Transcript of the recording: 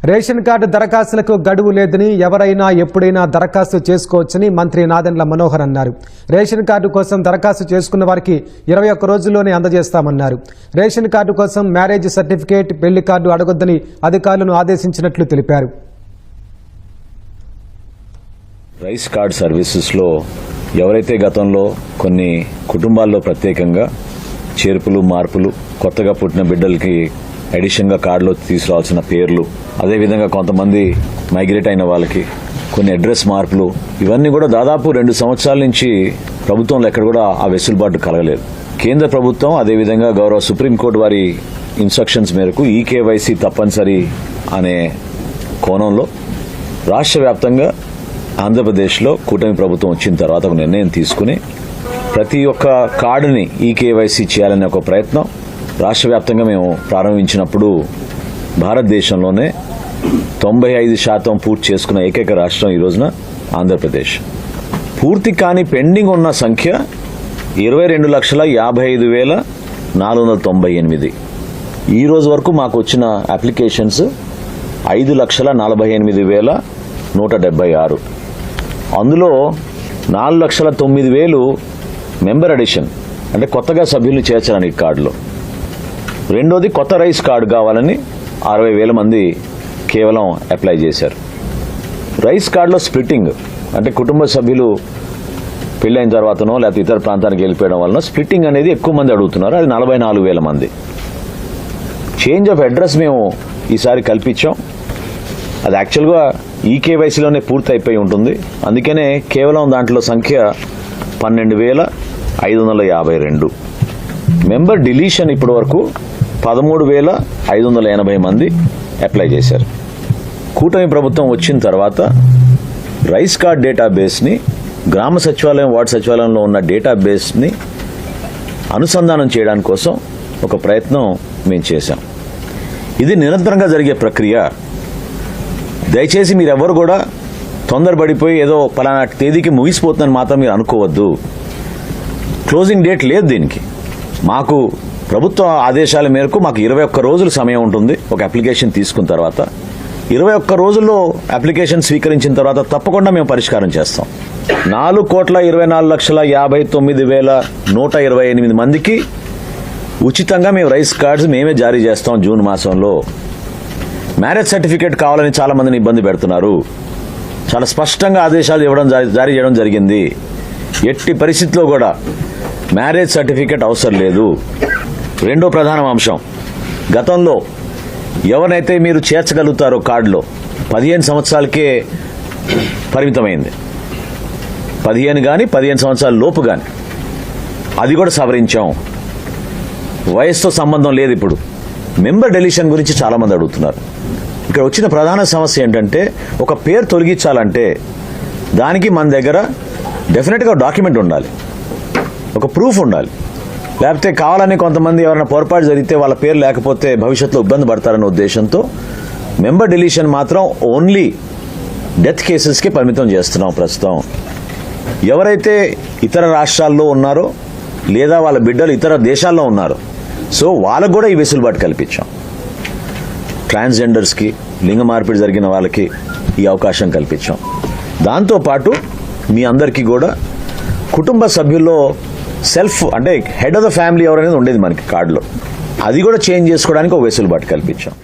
Ration card దరఖాస్తులకు గడువు లేదని ఎవరైనా ఎప్పుడైనా దరఖాస్తు చేసుకోవచ్చని మంత్రి నాదెండ్ల మనోహర్ అన్నారు. రేషన్ కార్డు కోసం దరఖాస్తు చేసుకున్న వారికి 21 రోజుల్లోనే అందజేస్తామన్నారు. రేషన్ కార్డు కోసం మ్యారేజ్ సర్టిఫికేట్, పెళ్లి కార్డు అడగొద్దని అధికారులను ఆదేశించినట్లు తెలిపారు. రైస్ కార్డ్ సర్వీసెస్లో ఎవరైతే గతంలో కొన్ని కుటుంబాల్లో ప్రత్యేకంగా చేర్పులు, మార్పులు, కొత్తగా పుట్టిన బిడ్డలకి అడిషన్గా కార్డులో తీసుకురావాల్సిన పేర్లు, అదేవిధంగా కొంతమంది మైగ్రేట్ అయిన వాళ్ళకి కొన్ని అడ్రస్ మార్పులు, ఇవన్నీ కూడా దాదాపు 2 సంవత్సరాల నుంచి ప్రభుత్వంలో ఎక్కడ కూడా ఆ వెసులుబాటు కలగలేదు. కేంద్ర ప్రభుత్వం అదేవిధంగా గౌరవ సుప్రీంకోర్టు వారి ఇన్స్ట్రక్షన్స్ మేరకు ఈకేవైసీ తప్పనిసరి అనే కోణంలో రాష్ట్ర వ్యాప్తంగా ఆంధ్రప్రదేశ్లో కూటమి ప్రభుత్వం వచ్చిన తర్వాత ఒక నిర్ణయం తీసుకుని ప్రతి ఒక్క కార్డుని ఈకేవైసీ చేయాలనే ఒక ప్రయత్నం రాష్ట్ర వ్యాప్తంగా మేము ప్రారంభించినప్పుడు భారతదేశంలోనే 95% పూర్తి చేసుకున్న ఏకైక రాష్ట్రం ఈ రోజున ఆంధ్రప్రదేశ్. పూర్తి కాని పెండింగ్ ఉన్న సంఖ్య 22,55,498. ఈ రోజు వరకు మాకు వచ్చిన అప్లికేషన్స్ 5,48,176. అందులో 4,09,000 మెంబర్ అడిషన్, అంటే కొత్తగా సభ్యులు చేర్చడానికి కార్డులో. రెండోది కొత్త రైస్ కార్డు కావాలని 60,000 మంది కేవలం అప్లై చేశారు. రైస్ కార్డులో స్ప్లిట్టింగ్, అంటే కుటుంబ సభ్యులు పెళ్ళైన తర్వాతనో లేకపోతే ఇతర ప్రాంతానికి వెళ్ళిపోయడం వలన స్ప్లిట్టింగ్ అనేది ఎక్కువ మంది అడుగుతున్నారు. అది 44,000 మంది. చేంజ్ ఆఫ్ అడ్రస్ మేము ఈసారి కల్పించాం. అది యాక్చువల్గా ఈకేవైసీలోనే పూర్తి అయిపోయి ఉంటుంది. అందుకనే కేవలం దాంట్లో సంఖ్య 12,552. మెంబర్ డిలీషన్ ఇప్పటి వరకు 13,580 మంది అప్లై చేశారు. కూటమి ప్రభుత్వం వచ్చిన తర్వాత రైస్ కార్డ్ డేటాబేస్ని గ్రామ సచివాలయం, వార్డు సచివాలయంలో ఉన్న డేటాబేస్ని అనుసంధానం చేయడానికి కోసం ఒక ప్రయత్నం మేము చేశాం. ఇది నిరంతరంగా జరిగే ప్రక్రియ. దయచేసి మీరెవరు కూడా తొందరపడిపోయి ఏదో పలానా తేదీకి ముగిసిపోతుందని మాత్రం మీరు అనుకోవద్దు. క్లోజింగ్ డేట్ లేదు దీనికి. మాకు ప్రభుత్వ ఆదేశాల మేరకు మాకు 21 రోజులు సమయం ఉంటుంది. ఒక అప్లికేషన్ తీసుకున్న తర్వాత 21 రోజుల్లో అప్లికేషన్ స్వీకరించిన తర్వాత తప్పకుండా మేము పరిష్కారం చేస్తాం. 4,24,59,128 మందికి ఉచితంగా మేము రైస్ కార్డ్స్ మేమే జారీ చేస్తాం జూన్ మాసంలో. మ్యారేజ్ సర్టిఫికేట్ కావాలని చాలా మందిని ఇబ్బంది పెడుతున్నారు. చాలా స్పష్టంగా ఆదేశాలు జారీ చేయడం జరిగింది. ఎట్టి పరిస్థితిలో కూడా మ్యారేజ్ సర్టిఫికేట్ అవసరం లేదు. రెండో ప్రధాన అంశం, గతంలో ఎవరినైతే మీరు చేర్చగలుగుతారో కార్డులో 15 సంవత్సరాలకే పరిమితమైంది. 15 కానీ 15 సంవత్సరాల లోపు కానీ అది కూడా సవరించాం. వయసుతో సంబంధం లేదు. ఇప్పుడు మెంబర్ డెలిషన్ గురించి చాలా మంది అడుగుతున్నారు. ఇక్కడ వచ్చిన ప్రధాన సమస్య ఏంటంటే, ఒక పేరు తొలగించాలంటే దానికి మన దగ్గర డెఫినెట్గా డాక్యుమెంట్ ఉండాలి, ఒక ప్రూఫ్ ఉండాలి. లేకపోతే కావాలని కొంతమంది ఎవరైనా పొరపాటు జరిగితే వాళ్ళ పేరు లేకపోతే భవిష్యత్తులో ఇబ్బంది పడతారనే ఉద్దేశంతో మెంబర్ డిలీషన్ మాత్రం ఓన్లీ డెత్ కేసెస్కి పరిమితం చేస్తున్నాం ప్రస్తుతం. ఎవరైతే ఇతర రాష్ట్రాల్లో ఉన్నారో లేదా వాళ్ళ బిడ్డలు ఇతర దేశాల్లో ఉన్నారో, సో వాళ్ళకు కూడా ఈ వెసులుబాటు కల్పించాం. ట్రాన్స్జెండర్స్కి, లింగ మార్పిడి జరిగిన వాళ్ళకి ఈ అవకాశం కల్పించాం. దాంతోపాటు మీ అందరికీ కూడా కుటుంబ సభ్యుల్లో సెల్ఫ్, అంటే హెడ్ ఆఫ్ ద ఫ్యామిలీ ఎవరనేది ఉండేది మనకి కార్డులో, అది కూడా చేంజ్ చేసుకోవడానికి ఒక వెసులుబాటు కల్పించాం.